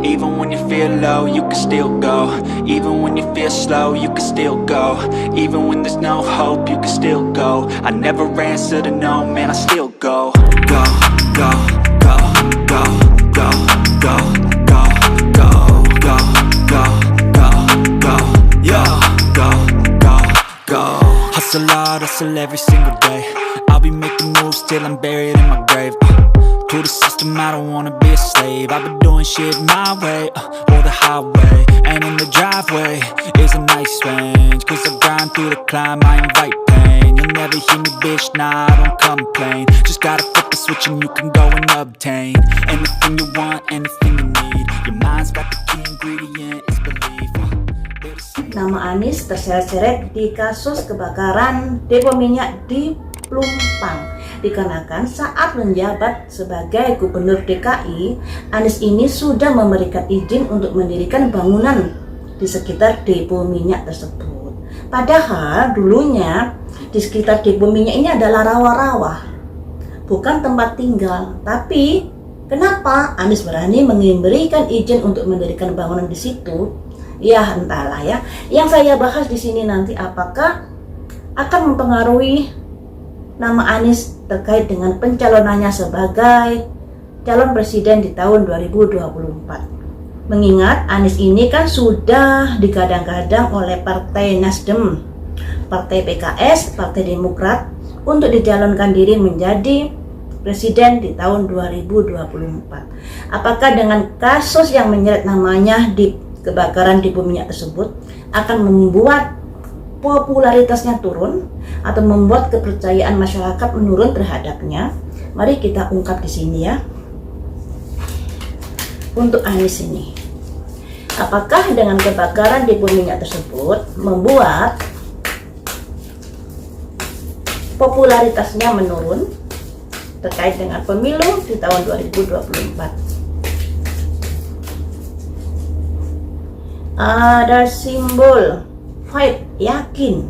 Even when you feel low, you can still go. Even when you feel slow, you can still go. Even when there's no hope, you can still go. I never answer to no, man, I still go. Go, go, go, go, go, go, go, go, go, go, go, go, yeah, go, go, go. Hustle hard, hustle every single day. I'll be making moves till I'm buried in my grave. To the system, I don't wanna be a slave. I've been doing shit my way, or the highway. And in the driveway is a nice range. Cause I grind through the climb, I invite pain. You'll never hear me, bitch, nah, I don't complain. Just gotta flip the switch and you can go and obtain anything you want, anything you need. Your mind's got the key ingredient, it's belief. Nama Anies terseret-seret di kasus kebakaran depo minyak di Pelumpang. Dikarenakan saat menjabat sebagai Gubernur DKI, Anies ini sudah memberikan izin untuk mendirikan bangunan di sekitar depo minyak tersebut. Padahal dulunya di sekitar depo minyak ini adalah rawa-rawa, bukan tempat tinggal. Tapi kenapa Anies berani memberikan izin untuk mendirikan bangunan di situ? Ya entahlah ya. Yang saya bahas di sini nanti apakah akan mempengaruhi nama Anies terkait dengan pencalonannya sebagai calon presiden di tahun 2024. Mengingat Anies ini kan sudah digadang-gadang oleh Partai Nasdem, Partai PKS, Partai Demokrat untuk dicalonkan diri menjadi presiden di tahun 2024. Apakah dengan kasus yang menyeret namanya di kebakaran di minyak tersebut akan membuat popularitasnya turun atau membuat kepercayaan masyarakat menurun terhadapnya? Mari kita ungkap di sini ya. Untuk Anies ini, apakah dengan kebakaran di minyak tersebut membuat popularitasnya menurun terkait dengan pemilu di tahun 2024? Ada simbol fight, yakin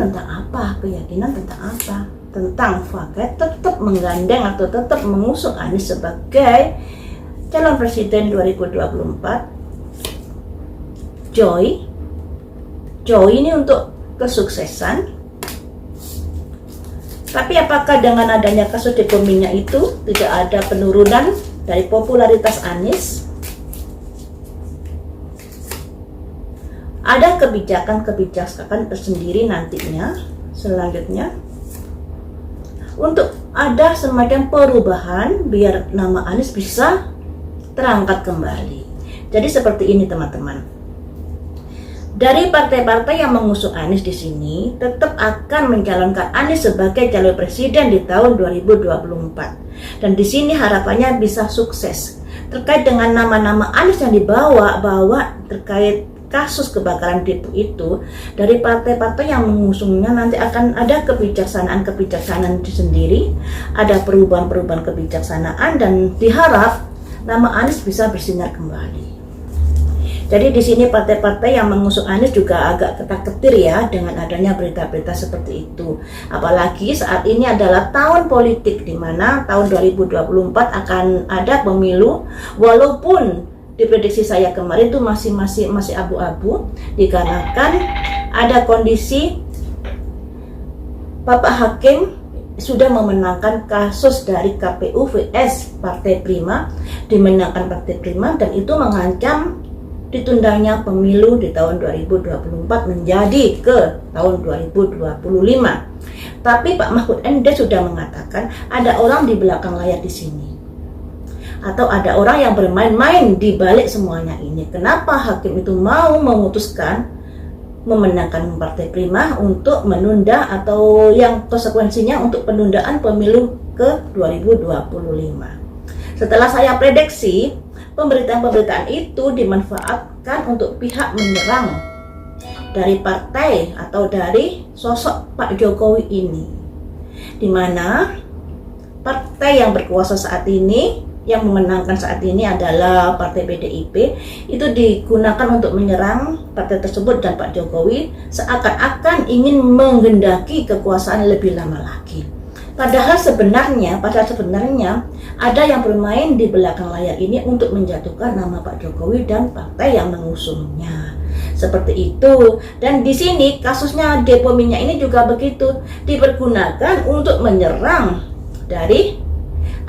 tentang apa? Keyakinan tentang apa? Tentang Faket tetap menggandeng atau tetap mengusung Anies sebagai calon presiden 2024. Joy ini untuk kesuksesan. Tapi apakah dengan adanya kasus depo minyak itu tidak ada penurunan dari popularitas Anies? Ada kebijakan tersendiri nantinya selanjutnya untuk ada semacam perubahan biar nama Anies bisa terangkat kembali. Jadi seperti ini teman-teman. Dari partai-partai yang mengusung Anies di sini tetap akan mencalonkan Anies sebagai calon presiden di tahun 2024. Dan di sini harapannya bisa sukses. Terkait dengan nama-nama Anies yang dibawa terkait kasus kebakaran depo itu, dari partai-partai yang mengusungnya nanti akan ada kebijaksanaan sendiri, ada perubahan kebijaksanaan, dan diharap nama Anies bisa bersinar kembali. Jadi di sini partai-partai yang mengusung Anies juga agak ketar-ketir ya dengan adanya berita-berita seperti itu. Apalagi saat ini adalah tahun politik di mana tahun 2024 akan ada pemilu, walaupun diprediksi saya kemarin itu masih abu-abu dikarenakan ada kondisi Bapak Hakim sudah memenangkan kasus dari KPU vs Partai Prima, dimenangkan Partai Prima, dan itu mengancam ditundanya pemilu di tahun 2024 menjadi ke tahun 2025. Tapi Pak Mahfud MD sudah mengatakan ada orang di belakang layar di sini, atau ada orang yang bermain-main di balik semuanya ini. Kenapa hakim itu mau memutuskan memenangkan Partai Prima untuk menunda atau yang konsekuensinya untuk penundaan pemilu ke 2025. Setelah saya prediksi, pemberitaan-pemberitaan itu dimanfaatkan untuk pihak menyerang dari partai atau dari sosok Pak Jokowi ini, di mana partai yang berkuasa saat ini, yang memenangkan saat ini adalah Partai PDIP, itu digunakan untuk menyerang partai tersebut dan Pak Jokowi seakan-akan ingin menghendaki kekuasaan lebih lama lagi. Padahal sebenarnya ada yang bermain di belakang layar ini untuk menjatuhkan nama Pak Jokowi dan partai yang mengusungnya. Seperti itu. Dan di sini kasusnya Depo Minyak ini juga begitu, dipergunakan untuk menyerang dari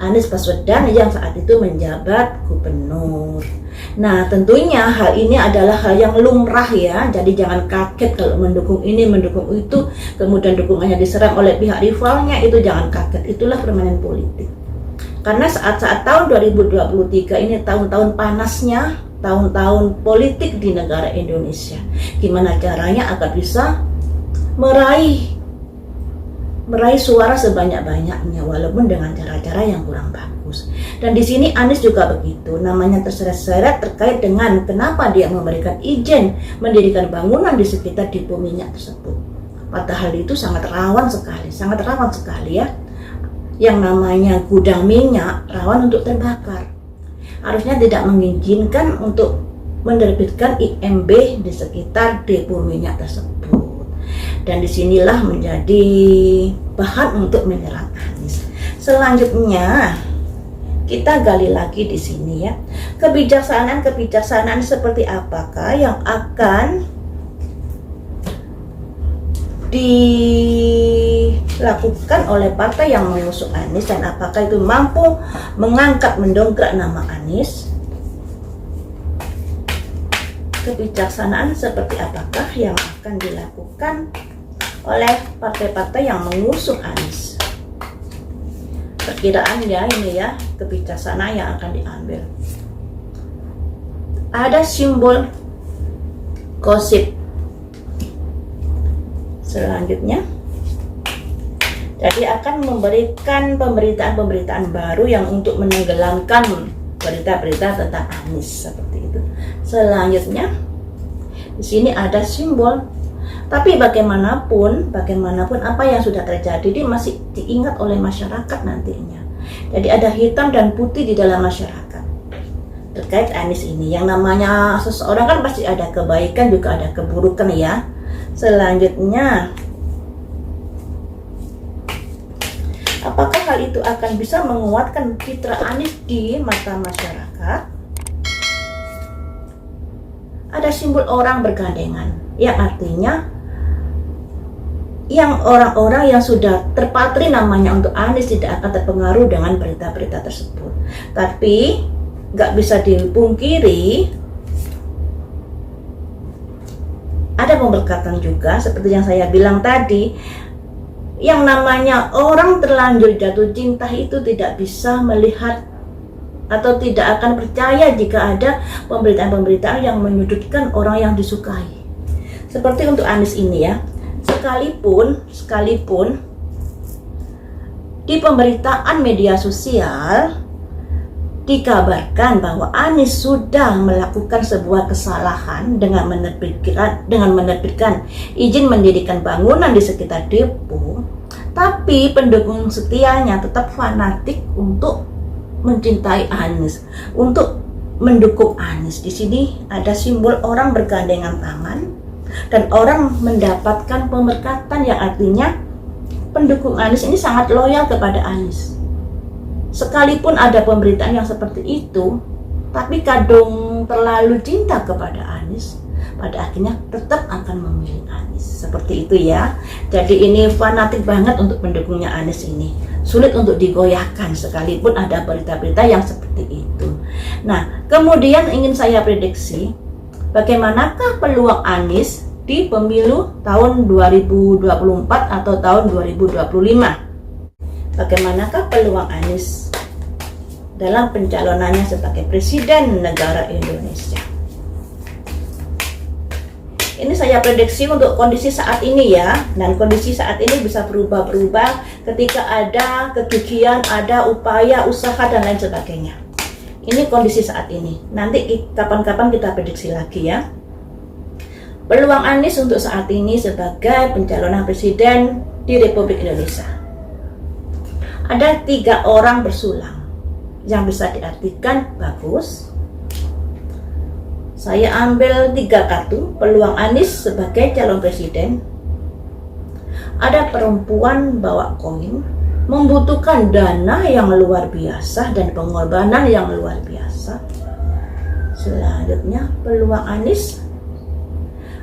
Anies Baswedan yang saat itu menjabat gubernur. Nah, tentunya hal ini adalah hal yang lumrah ya. Jadi jangan kaget kalau mendukung ini, mendukung itu, kemudian dukungannya diserang oleh pihak rivalnya, itu jangan kaget. Itulah permainan politik. Karena saat-saat tahun 2023 ini tahun-tahun panasnya, tahun-tahun politik di negara Indonesia. Gimana caranya agar bisa meraih suara sebanyak-banyaknya walaupun dengan cara-cara yang kurang bagus. Dan di sini Anies juga begitu, namanya terseret-seret terkait dengan kenapa dia memberikan izin mendirikan bangunan di sekitar Depo Minyak tersebut. Padahal itu sangat rawan sekali ya. Yang namanya gudang minyak rawan untuk terbakar. Harusnya tidak mengizinkan untuk menerbitkan IMB di sekitar Depo Minyak tersebut. Dan disinilah menjadi bahan untuk menyerang Anies. Selanjutnya kita gali lagi di sini ya, kebijaksanaan seperti apakah yang akan dilakukan oleh partai yang mengusung Anies, dan apakah itu mampu mengangkat, mendongkrak nama Anies. Kebijaksanaan seperti apakah yang akan dilakukan oleh partai-partai yang mengusung Anies. Perkiraan ya ini ya, kebijaksanaan yang akan diambil. Ada simbol gosip. Selanjutnya, jadi akan memberikan pemberitaan baru yang untuk menenggelamkan berita-berita tentang Anies, seperti itu. Selanjutnya, di sini ada simbol. Tapi bagaimanapun apa yang sudah terjadi ini masih diingat oleh masyarakat nantinya. Jadi ada hitam dan putih di dalam masyarakat terkait Anies ini. Yang namanya seseorang kan pasti ada kebaikan juga ada keburukan ya. Selanjutnya, apakah hal itu akan bisa menguatkan citra Anies di mata masyarakat? Ada simbol orang bergandengan, yang artinya yang orang-orang yang sudah terpatri namanya untuk Anies tidak akan terpengaruh dengan berita-berita tersebut. Tapi nggak bisa dipungkiri ada pemberkatan juga, seperti yang saya bilang tadi. Yang namanya orang terlanjur jatuh cinta itu tidak bisa melihat atau tidak akan percaya jika ada pemberitaan-pemberitaan yang menyudutkan orang yang disukai. Seperti untuk Anies ini ya, sekalipun di pemberitaan media sosial dikabarkan bahwa Anies sudah melakukan sebuah kesalahan dengan menerbitkan izin mendirikan bangunan di sekitar depo, tapi pendukung setianya tetap fanatik untuk mencintai Anies, untuk mendukung Anies. Di sini ada simbol orang bergandengan tangan dan orang mendapatkan pemberkatan, yang artinya pendukung Anies ini sangat loyal kepada Anies. Sekalipun ada pemberitaan yang seperti itu, tapi kadung terlalu cinta kepada Anies, pada akhirnya tetap akan memilih Anies. Seperti itu ya. Jadi ini fanatik banget untuk pendukungnya Anies ini. Sulit untuk digoyahkan sekalipun ada berita-berita yang seperti itu. Nah, kemudian ingin saya prediksi, bagaimanakah peluang Anies di pemilu tahun 2024 atau tahun 2025? Bagaimanakah peluang Anies dalam pencalonannya sebagai presiden negara Indonesia? Ini saya prediksi untuk kondisi saat ini ya, dan kondisi saat ini bisa berubah-berubah ketika ada kegigihan, ada upaya, usaha dan lain sebagainya. Ini kondisi saat ini. Nanti kapan-kapan kita prediksi lagi ya. Peluang Anies untuk saat ini sebagai pencalonan presiden di Republik Indonesia. Ada 3 orang bersulang yang bisa diartikan bagus. Saya ambil 3 kartu peluang Anies sebagai calon presiden. Ada perempuan bawa koin membutuhkan dana yang luar biasa dan pengorbanan yang luar biasa. Selanjutnya peluang Anies,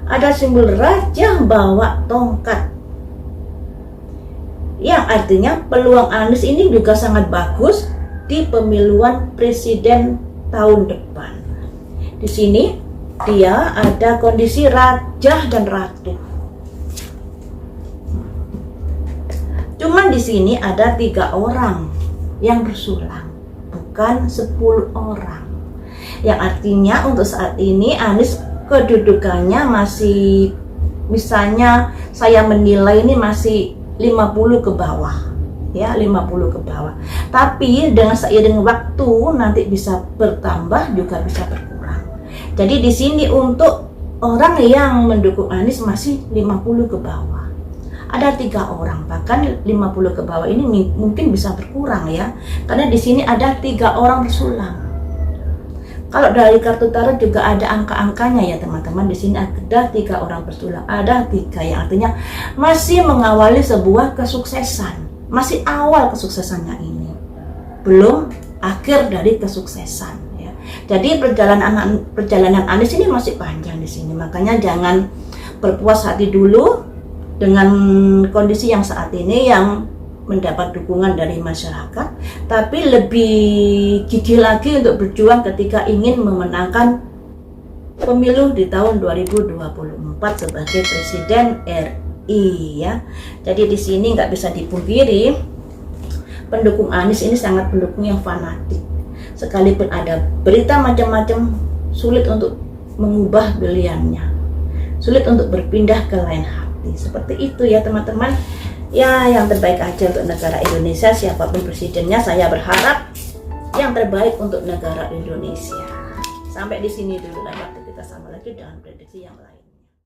ada simbol raja bawa tongkat, yang artinya peluang Anies ini juga sangat bagus di pemilihan presiden tahun depan. Di sini dia ada kondisi raja dan ratu. Cuman di sini ada 3 orang yang bersulang, bukan 10 orang. Yang artinya untuk saat ini Anies kedudukannya masih, misalnya saya menilai ini masih 50 ke bawah. Ya, 50 ke bawah. Tapi dengan seiring waktu nanti bisa bertambah juga bisa berkurang. Jadi di sini untuk orang yang mendukung Anies masih 50 ke bawah. Ada 3 orang, bahkan 50 ke bawah ini mungkin bisa berkurang ya, karena di sini ada 3 orang bersulang. Kalau dari kartu tarot juga ada angka-angkanya ya teman-teman. Di sini ada 3 orang bersulang, ada 3 yang artinya masih mengawali sebuah kesuksesan, masih awal kesuksesannya ini, belum akhir dari kesuksesan ya. Jadi perjalanan Anies ini masih panjang di sini, makanya jangan berpuas hati dulu dengan kondisi yang saat ini yang mendapat dukungan dari masyarakat, tapi lebih gigih lagi untuk berjuang ketika ingin memenangkan pemilu di tahun 2024 sebagai Presiden RI ya. Jadi di sini nggak bisa dipungkiri pendukung Anies ini sangat pendukung yang fanatik. Sekalipun ada berita macam-macam, sulit untuk mengubah pilihannya, sulit untuk berpindah ke lain hati. Seperti itu ya teman-teman. Ya, yang terbaik aja untuk negara Indonesia, siapapun presidennya, saya berharap yang terbaik untuk negara Indonesia. Sampai di sini dulu, lain waktu kita sama lagi dengan prediksi yang lain.